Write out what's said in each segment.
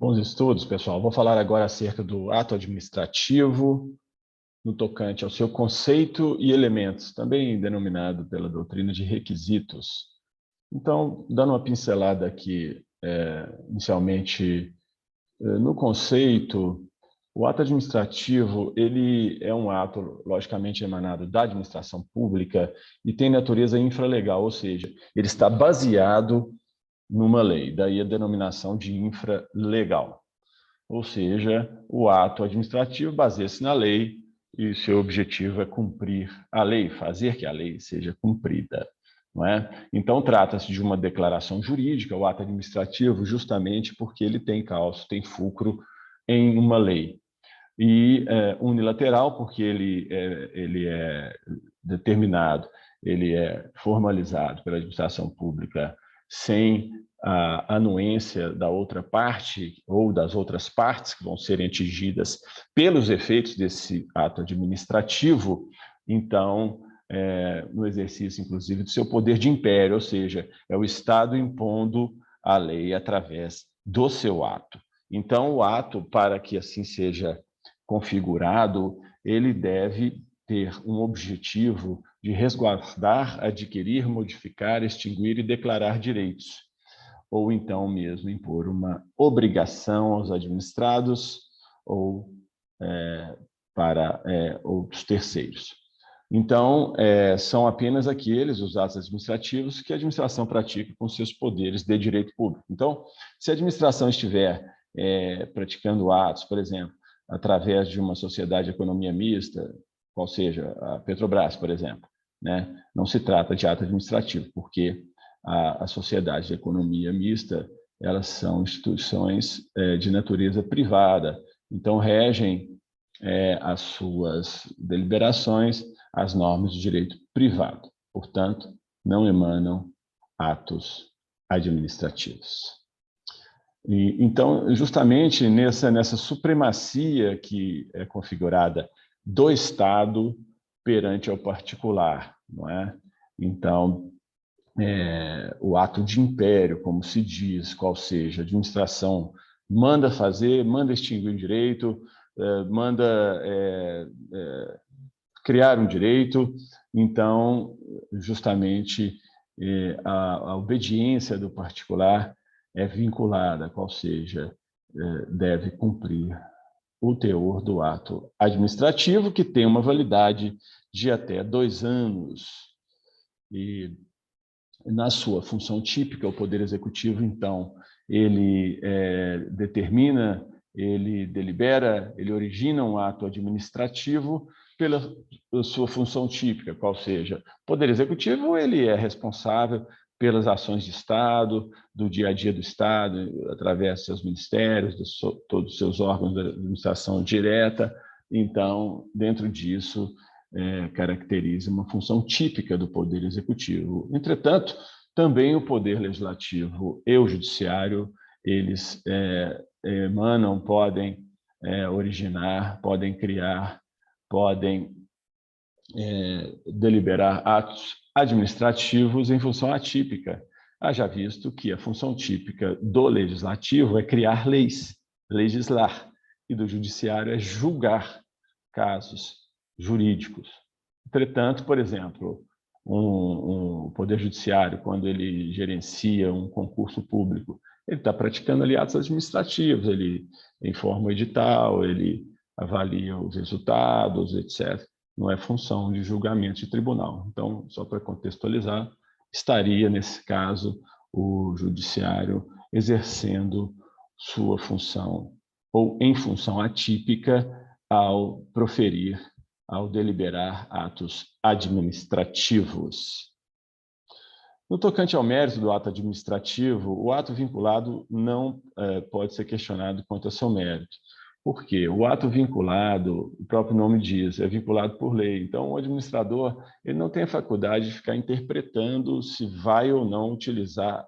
Bons estudos, pessoal. Vou falar agora acerca do ato administrativo, no tocante ao seu conceito e elementos, também denominado pela doutrina de requisitos. Então, dando uma pincelada aqui, inicialmente, no conceito, o ato administrativo, ele é um ato, logicamente, emanado da administração pública e tem natureza infralegal, ou seja, ele está baseado numa lei, daí a denominação de infralegal. Ou seja, o ato administrativo baseia-se na lei e seu objetivo é cumprir a lei, fazer que a lei seja cumprida. Não é? Então, trata-se de uma declaração jurídica, o ato administrativo, justamente porque ele tem causa, tem fulcro em uma lei. E unilateral, porque ele é determinado, ele é formalizado pela administração pública sem a anuência da outra parte ou das outras partes que vão serem atingidas pelos efeitos desse ato administrativo, então, no exercício, inclusive, do seu poder de império, ou seja, é o Estado impondo a lei através do seu ato. Então, o ato, para que assim seja configurado, ele deve ter um objetivo de resguardar, adquirir, modificar, extinguir e declarar direitos, ou então mesmo impor uma obrigação aos administrados ou para outros terceiros. Então, são apenas aqueles, os atos administrativos, que a administração pratica com seus poderes de direito público. Então, se a administração estiver praticando atos, por exemplo, através de uma sociedade de economia mista, qual seja a Petrobras, por exemplo, né? Não se trata de ato administrativo, porque a sociedade de economia mista, elas são instituições de natureza privada, então regem as suas deliberações as normas de direito privado, portanto, não emanam atos administrativos. Então, justamente nessa supremacia que é configurada do Estado perante ao particular, não é? Então, o ato de império, como se diz, qual seja, a administração manda fazer, manda extinguir o direito, manda criar um direito, então, justamente, a obediência do particular é vinculada, qual seja, deve cumprir o teor do ato administrativo, que tem uma validade de até 2 anos. E, na sua função típica, o Poder Executivo, então, ele determina, ele delibera, ele origina um ato administrativo pela sua função típica, qual seja, o Poder Executivo, ele é responsável pelas ações de Estado, do dia a dia do Estado, através dos seus ministérios, de todos os seus órgãos de administração direta. Então, dentro disso, caracteriza uma função típica do Poder Executivo. Entretanto, também o Poder Legislativo e o Judiciário, eles emanam, podem originar, podem criar, podem deliberar atos administrativos em função atípica. Haja visto que a função típica do Legislativo é criar leis, legislar, e do Judiciário é julgar casos jurídicos. Entretanto, por exemplo, um Poder Judiciário, quando ele gerencia um concurso público, ele está praticando ali atos administrativos, ele informa o edital, ele avalia os resultados, etc. Não é função de julgamento de tribunal. Então, só para contextualizar, estaria, nesse caso, o Judiciário exercendo sua função, ou em função atípica, ao proferir, ao deliberar atos administrativos. No tocante ao mérito do ato administrativo, o ato vinculado não pode ser questionado quanto a seu mérito. Por quê? O ato vinculado, o próprio nome diz, é vinculado por lei. Então, o administrador ele não tem a faculdade de ficar interpretando se vai ou não utilizar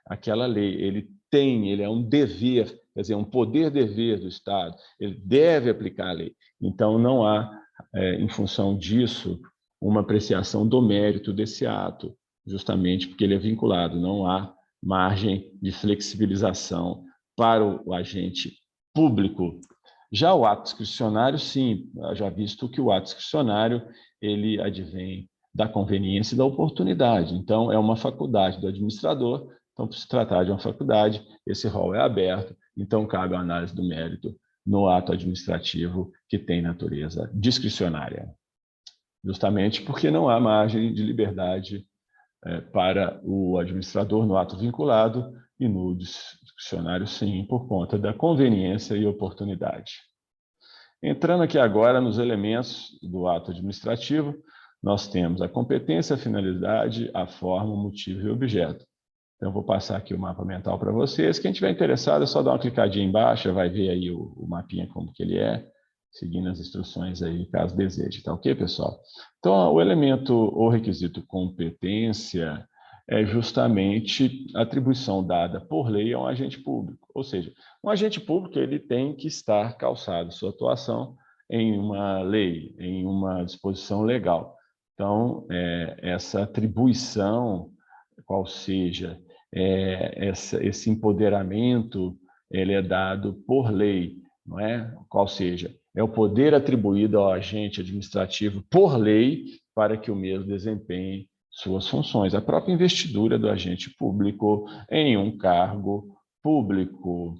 aquela lei. Ele é um dever, quer dizer, um poder-dever do Estado. Ele deve aplicar a lei. Então, não há, em função disso, uma apreciação do mérito desse ato, justamente porque ele é vinculado. Não há margem de flexibilização para o agente público. Já o ato discricionário, sim, já visto que o ato discricionário ele advém da conveniência e da oportunidade. Então, é uma faculdade do administrador. Então, por se tratar de uma faculdade, esse rol é aberto. Então, cabe a análise do mérito no ato administrativo que tem natureza discricionária. Justamente porque não há margem de liberdade para o administrador no ato vinculado e no discricionário, sim, por conta da conveniência e oportunidade. Entrando aqui agora nos elementos do ato administrativo, nós temos a competência, a finalidade, a forma, o motivo e o objeto. Então, eu vou passar aqui o mapa mental para vocês. Quem estiver interessado, é só dar uma clicadinha embaixo, vai ver aí o mapinha como que ele é, seguindo as instruções aí, caso deseje. Tá ok, pessoal? Então, o elemento ou requisito competência é justamente a atribuição dada por lei a um agente público. Ou seja, um agente público ele tem que estar calçado sua atuação em uma lei, em uma disposição legal. Então, essa atribuição, qual seja esse empoderamento, ele é dado por lei, não é? Qual seja, é o poder atribuído ao agente administrativo por lei para que o mesmo desempenhe suas funções. A própria investidura do agente público em um cargo público.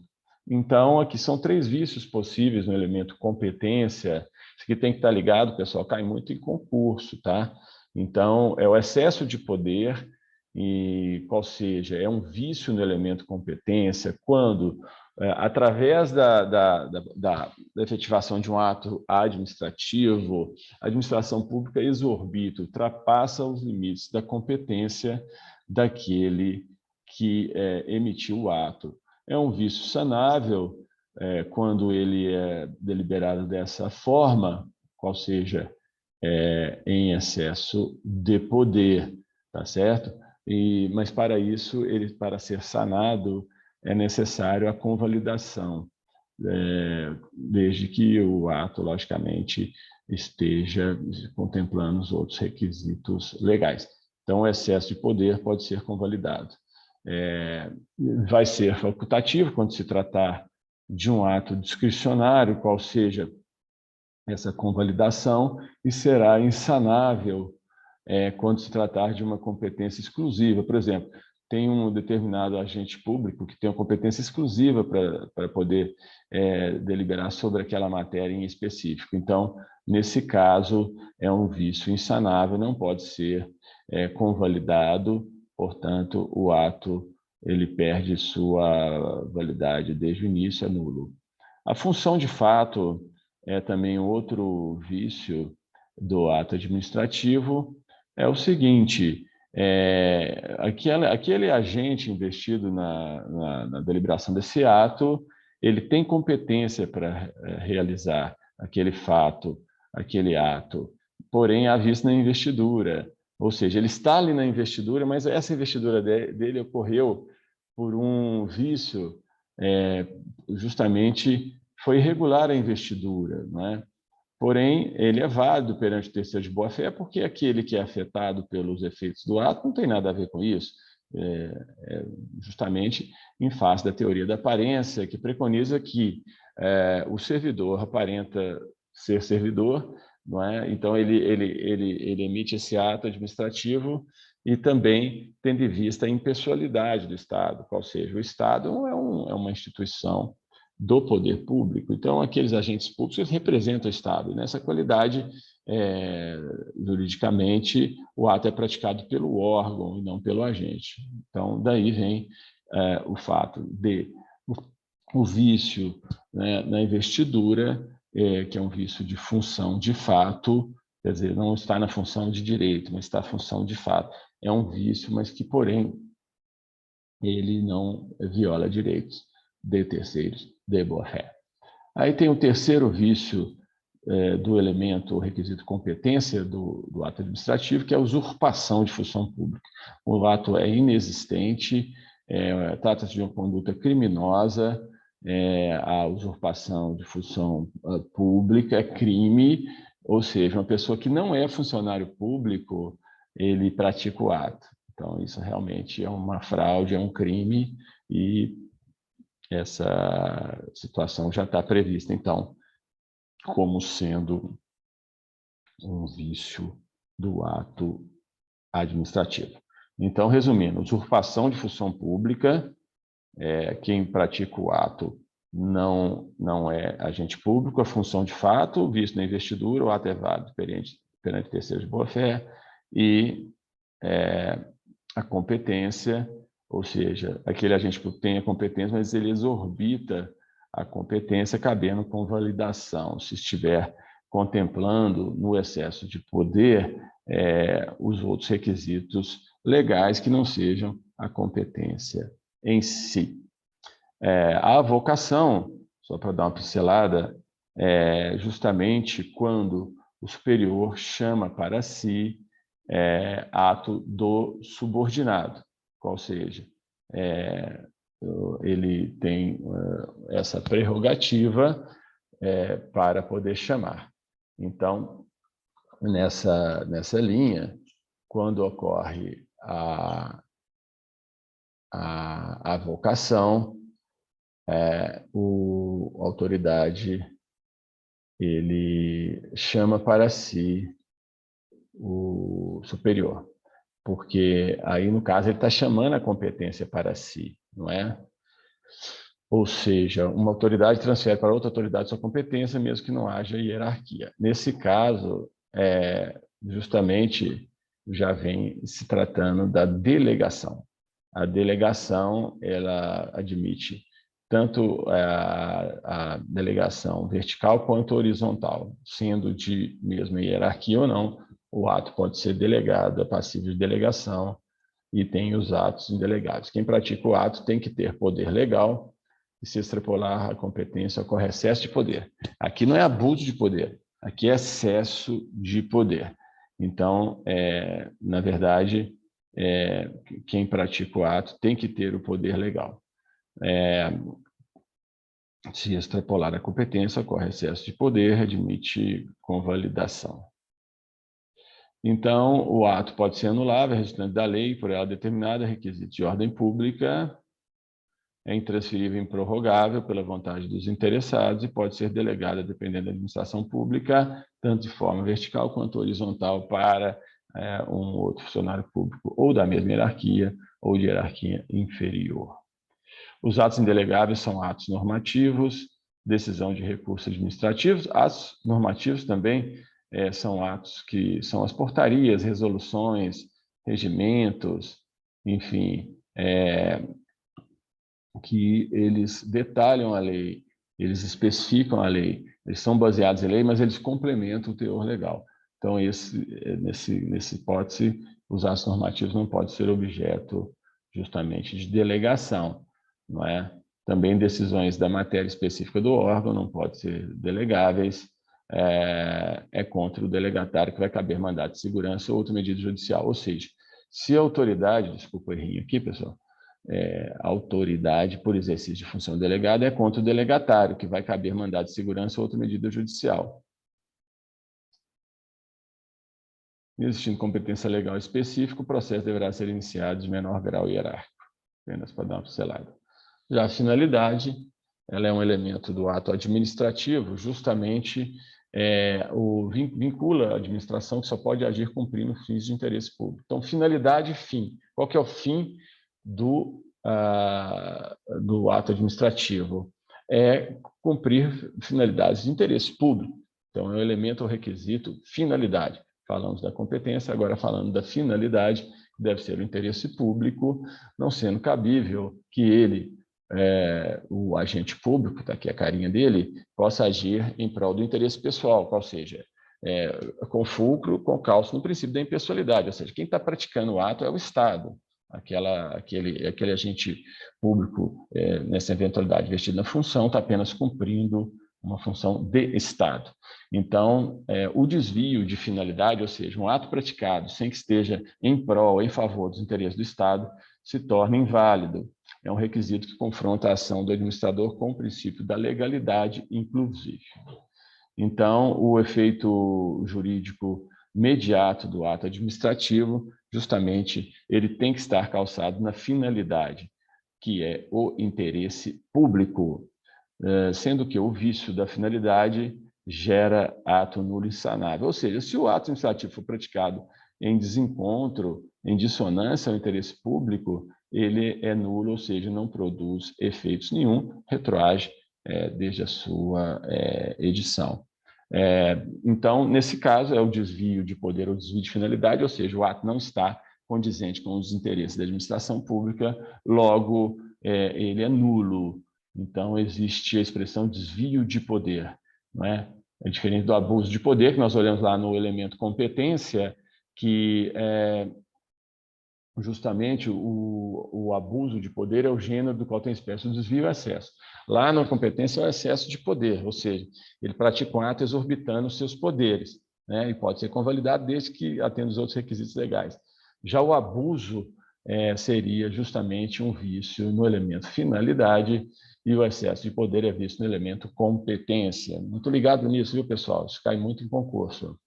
Então, aqui são 3 vícios possíveis no elemento competência. Isso aqui tem que estar ligado, pessoal, cai muito em concurso, tá? Então, é o excesso de poder, e qual seja, é um vício no elemento competência quando, através da efetivação de um ato administrativo, a administração pública exorbita, ultrapassa os limites da competência daquele que emitiu o ato. É um vício sanável quando ele é deliberado dessa forma, qual seja, em excesso de poder, tá certo? Mas para isso, para ser sanado, é necessário a convalidação, desde que o ato, logicamente, esteja contemplando os outros requisitos legais. Então, o excesso de poder pode ser convalidado. Vai ser facultativo quando se tratar de um ato discricionário, qual seja essa convalidação, e será insanável quando se tratar de uma competência exclusiva. Por exemplo, tem um determinado agente público que tem uma competência exclusiva para poder deliberar sobre aquela matéria em específico. Então, nesse caso, é um vício insanável, não pode ser convalidado, portanto, o ato ele perde sua validade desde o início, é nulo. A função de fato é também outro vício do ato administrativo, é o seguinte, aquele agente investido na deliberação desse ato, ele tem competência para realizar aquele fato, aquele ato, porém há vício na investidura, ou seja, ele está ali na investidura, mas essa investidura dele ocorreu por um vício, justamente foi irregular a investidura, não é? Porém, ele é válido perante o terceiro de boa-fé, porque aquele que é afetado pelos efeitos do ato não tem nada a ver com isso, justamente em face da teoria da aparência, que preconiza que o servidor aparenta ser servidor, não é? Então, ele emite esse ato administrativo e também tendo em vista a impessoalidade do Estado, qual seja, o Estado é uma instituição do poder público. Então, aqueles agentes públicos eles representam o Estado. E nessa qualidade, juridicamente, o ato é praticado pelo órgão e não pelo agente. Então, daí vem o fato de o vício, né, na investidura, que é um vício de função de fato, quer dizer, não está na função de direito, mas está na função de fato. É um vício, mas que, porém, ele não viola direitos de terceiros de boa-fé. Aí tem o terceiro vício do elemento, o requisito competência do ato administrativo, que é a usurpação de função pública. O ato é inexistente, trata-se de uma conduta criminosa, a usurpação de função pública é crime, ou seja, uma pessoa que não é funcionário público, ele pratica o ato. Então, isso realmente é uma fraude, é um crime, e essa situação já está prevista, então, como sendo um vício do ato administrativo. Então, resumindo, usurpação de função pública, quem pratica o ato não é agente público, a função de fato, visto na investidura, o ato é válido perante terceiros de boa-fé, e a competência, ou seja, aquele agente público tem a competência, mas ele exorbita a competência, cabendo com validação. Se estiver contemplando no excesso de poder os outros requisitos legais que não sejam a competência em si. A avocação, só para dar uma pincelada, é justamente quando o superior chama para si ato do subordinado, qual seja, ele tem essa prerrogativa para poder chamar. Então, nessa linha, quando ocorre a avocação, a autoridade ele chama para si o superior, porque aí, no caso, ele está chamando a competência para si, não é? Ou seja, uma autoridade transfere para outra autoridade sua competência, mesmo que não haja hierarquia. Nesse caso, justamente, já vem se tratando da delegação. A delegação, ela admite tanto a delegação vertical quanto horizontal, sendo de mesma hierarquia ou não, o ato pode ser delegado, é passível de delegação, e tem os atos indelegáveis. Quem pratica o ato tem que ter poder legal, e se extrapolar a competência, ocorre excesso de poder. Aqui não é abuso de poder, aqui é excesso de poder. Então, na verdade, quem pratica o ato tem que ter o poder legal. Se extrapolar a competência, ocorre excesso de poder, admite convalidação. Então, o ato pode ser anulável, resultante da lei, por ela determinada, requisito de ordem pública, é intransferível e improrrogável pela vontade dos interessados e pode ser delegada, dependendo da administração pública, tanto de forma vertical quanto horizontal para um outro funcionário público, ou da mesma hierarquia, ou de hierarquia inferior. Os atos indelegáveis são atos normativos, decisão de recursos administrativos. Atos normativos também são atos que são as portarias, resoluções, regimentos, enfim, que eles detalham a lei, eles especificam a lei, eles são baseados em lei, mas eles complementam o teor legal. Então, nessa hipótese, os atos normativos não podem ser objeto justamente de delegação, não é? Também decisões da matéria específica do órgão não podem ser delegáveis, contra o delegatário que vai caber mandado de segurança ou outra medida judicial. Ou seja, se a autoridade, desculpa o errinho aqui, pessoal, a autoridade por exercício de função delegada é contra o delegatário, que vai caber mandado de segurança ou outra medida judicial. Existindo competência legal específica, o processo deverá ser iniciado de menor grau hierárquico, apenas para dar uma pincelada. Já a finalidade, ela é um elemento do ato administrativo, justamente vincula a administração que só pode agir cumprindo fins de interesse público. Então, finalidade e fim. Qual que é o fim do ato administrativo? É cumprir finalidades de interesse público. Então, é um elemento ou requisito finalidade. Falamos da competência, agora falando da finalidade, que deve ser o interesse público, não sendo cabível que ele, o agente público, está aqui a carinha dele, possa agir em prol do interesse pessoal, ou seja, com fulcro, com cálculo no princípio da impessoalidade, ou seja, quem está praticando o ato é o Estado, aquele agente público, nessa eventualidade vestido na função, está apenas cumprindo uma função de Estado. Então, o desvio de finalidade, ou seja, um ato praticado sem que esteja em prol, em favor dos interesses do Estado, se torna inválido. É um requisito que confronta a ação do administrador com o princípio da legalidade, inclusive. Então, o efeito jurídico imediato do ato administrativo, justamente, ele tem que estar calçado na finalidade, que é o interesse público, sendo que o vício da finalidade gera ato nulo e sanável. Ou seja, se o ato administrativo for praticado em desencontro, em dissonância ao interesse público, ele é nulo, ou seja, não produz efeitos nenhum, retroage desde a sua edição. Então, nesse caso, é o desvio de poder ou desvio de finalidade, ou seja, o ato não está condizente com os interesses da administração pública, logo, ele é nulo. Então, existe a expressão desvio de poder, não é? É diferente do abuso de poder, que nós olhamos lá no elemento competência, que justamente o abuso de poder é o gênero do qual tem espécie o desvio e o excesso. Lá na competência é o excesso de poder, ou seja, ele pratica um ato exorbitando os seus poderes, né? E pode ser convalidado desde que atenda os outros requisitos legais. Já o abuso seria justamente um vício no elemento finalidade e o excesso de poder é visto no elemento competência. Muito ligado nisso, viu, pessoal? Isso cai muito em concurso.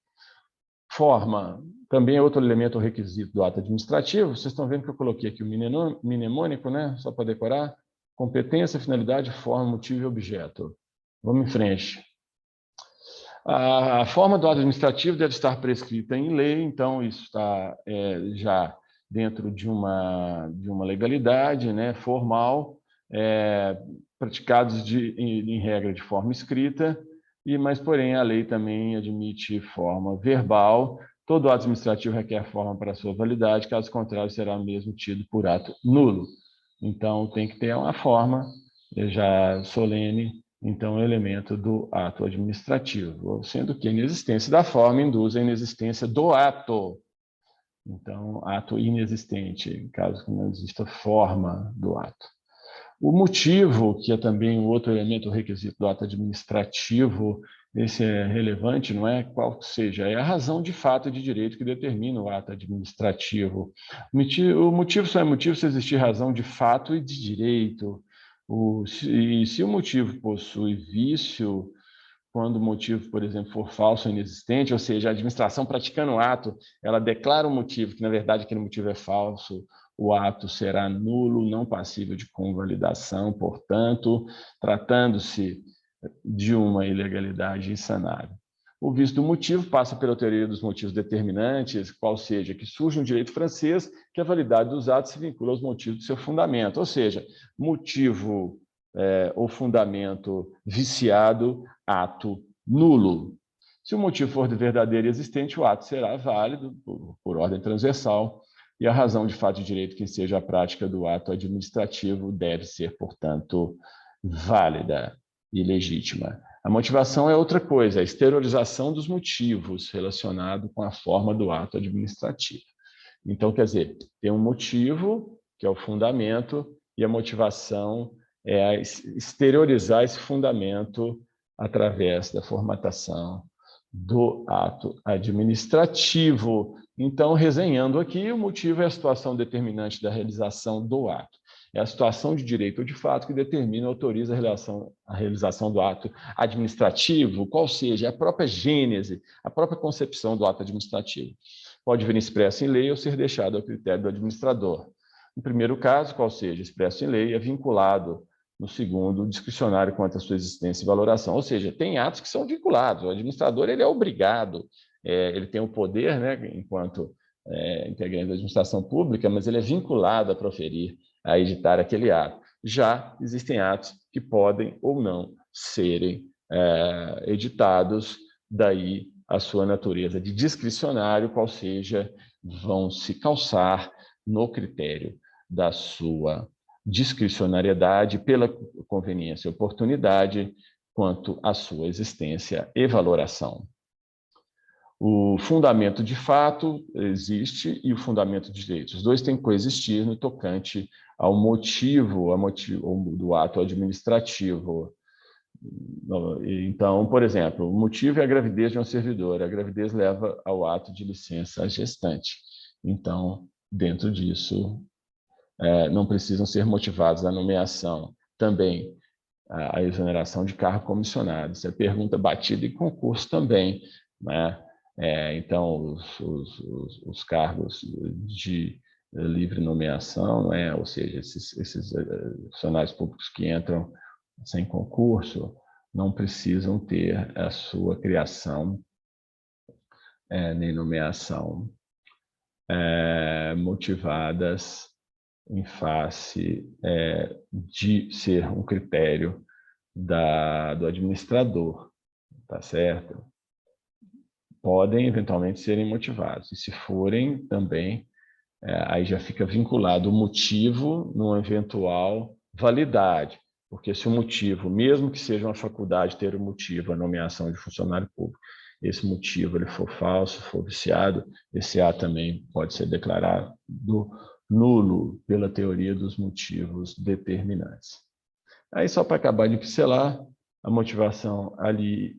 Forma, também é outro elemento requisito do ato administrativo. Vocês estão vendo que eu coloquei aqui o mnemônico, né? Só para decorar. Competência, finalidade, forma, motivo e objeto. Vamos em frente. A forma do ato administrativo deve estar prescrita em lei, então isso está já dentro de uma legalidade, né, formal, praticados em regra de forma escrita, mas, porém, a lei também admite forma verbal. Todo ato administrativo requer forma para sua validade, caso contrário, será mesmo tido por ato nulo. Então, tem que ter uma forma já solene, então, o elemento do ato administrativo, sendo que a inexistência da forma induz a inexistência do ato. Então, ato inexistente, caso que não exista forma do ato. O motivo, que é também um outro elemento requisito do ato administrativo, esse é relevante, não é? Qual seja, é a razão de fato e de direito que determina o ato administrativo. O motivo só é motivo se existir razão de fato e de direito. Se o motivo possui vício, quando o motivo, por exemplo, for falso ou inexistente, ou seja, a administração praticando o ato, ela declara um motivo, que na verdade aquele motivo é falso, o ato será nulo, não passível de convalidação, portanto, tratando-se de uma ilegalidade insanável. O vício do motivo passa pela teoria dos motivos determinantes, qual seja, que surge um direito francês que a validade dos atos se vincula aos motivos do seu fundamento, ou seja, motivo ou fundamento viciado, ato nulo. Se o motivo for verdadeiro e existente, o ato será válido por ordem transversal e a razão de fato e direito que seja a prática do ato administrativo deve ser, portanto, válida e legítima. A motivação é outra coisa, a exteriorização dos motivos relacionado com a forma do ato administrativo. Então, quer dizer, tem um motivo, que é o fundamento, e a motivação é exteriorizar esse fundamento através da formatação do ato administrativo. Então, resenhando aqui, o motivo é a situação determinante da realização do ato. É a situação de direito ou de fato que determina ou autoriza a realização do ato administrativo, qual seja a própria gênese, a própria concepção do ato administrativo. Pode vir expresso em lei ou ser deixado ao critério do administrador. No primeiro caso, qual seja expresso em lei, é vinculado. No segundo, discricionário quanto à sua existência e valoração. Ou seja, tem atos que são vinculados. O administrador ele é obrigado, ele tem o poder, né, enquanto integrante da administração pública, mas ele é vinculado a proferir, a editar aquele ato. Já existem atos que podem ou não serem editados, daí a sua natureza de discricionário, qual seja, vão se calçar no critério da sua discricionariedade pela conveniência e oportunidade quanto à sua existência e valoração. O fundamento de fato existe e o fundamento de direito. Os dois têm que coexistir no tocante ao motivo do ato administrativo. Então, por exemplo, o motivo é a gravidez de uma servidora. A gravidez leva ao ato de licença gestante. Então, dentro disso, não precisam ser motivados a nomeação. Também a exoneração de cargo comissionado. Isso é pergunta batida em concurso também, né? Então, os cargos de livre nomeação, não é? Ou seja, esses funcionários públicos que entram sem concurso não precisam ter a sua criação nem nomeação motivadas em face de ser um critério do administrador, tá certo? Podem eventualmente serem motivados, e se forem também, aí já fica vinculado o motivo numa eventual validade, porque se o motivo, mesmo que seja uma faculdade ter o motivo, a nomeação de funcionário público, esse motivo ele for falso, for viciado, esse ato também pode ser declarado nulo pela teoria dos motivos determinantes. Aí, só para acabar de pincelar, a motivação ali,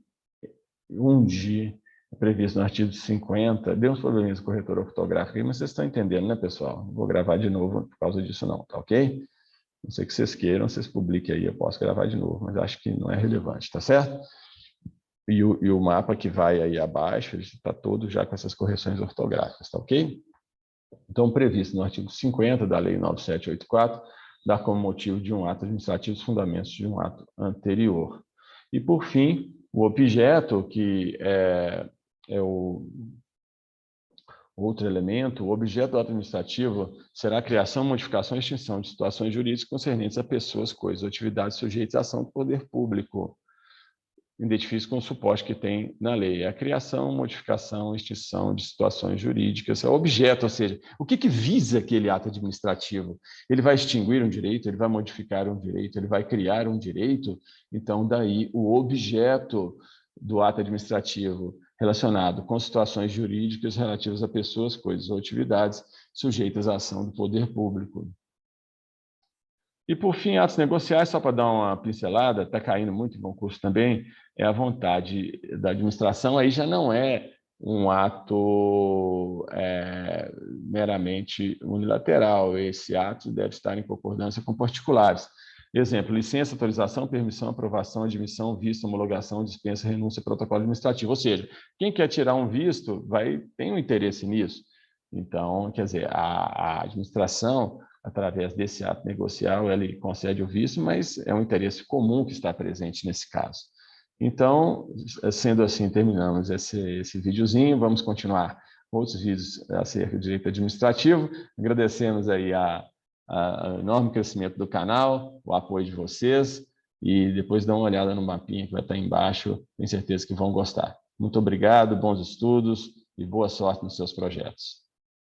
1G, previsto no artigo 50, deu uns probleminhas com corretora ortográfica, mas vocês estão entendendo, né, pessoal? Não vou gravar de novo por causa disso não, tá ok? Não sei que vocês queiram, vocês publiquem aí, eu posso gravar de novo, mas acho que não é relevante, tá certo? E o mapa que vai aí abaixo, ele está todo já com essas correções ortográficas, tá ok? Então, previsto no artigo 50 da Lei 9784, dá como motivo de um ato administrativo os fundamentos de um ato anterior. E, por fim, o objeto, que é o outro elemento, o objeto do ato administrativo será a criação, modificação e extinção de situações jurídicas concernentes a pessoas, coisas ou atividades sujeitas à ação do poder público, identifique com o suporte que tem na lei. A criação, modificação, extinção de situações jurídicas, é o objeto, ou seja, o que visa aquele ato administrativo? Ele vai extinguir um direito, ele vai modificar um direito, ele vai criar um direito? Então, daí o objeto do ato administrativo relacionado com situações jurídicas relativas a pessoas, coisas ou atividades sujeitas à ação do poder público. E, por fim, atos negociais, só para dar uma pincelada, está caindo muito em concurso também, é a vontade da administração, aí já não é um ato meramente unilateral, esse ato deve estar em concordância com particulares. Exemplo, licença, autorização, permissão, aprovação, admissão, visto, homologação, dispensa, renúncia, protocolo administrativo. Ou seja, quem quer tirar um visto tem um interesse nisso. Então, quer dizer, a administração, através desse ato negocial, ele concede o visto, mas é um interesse comum que está presente nesse caso. Então, sendo assim, terminamos esse videozinho, vamos continuar outros vídeos acerca do direito administrativo. Agradecemos aí o enorme crescimento do canal, o apoio de vocês, e depois dá uma olhada no mapinha que vai estar embaixo, tenho certeza que vão gostar. Muito obrigado, bons estudos e boa sorte nos seus projetos.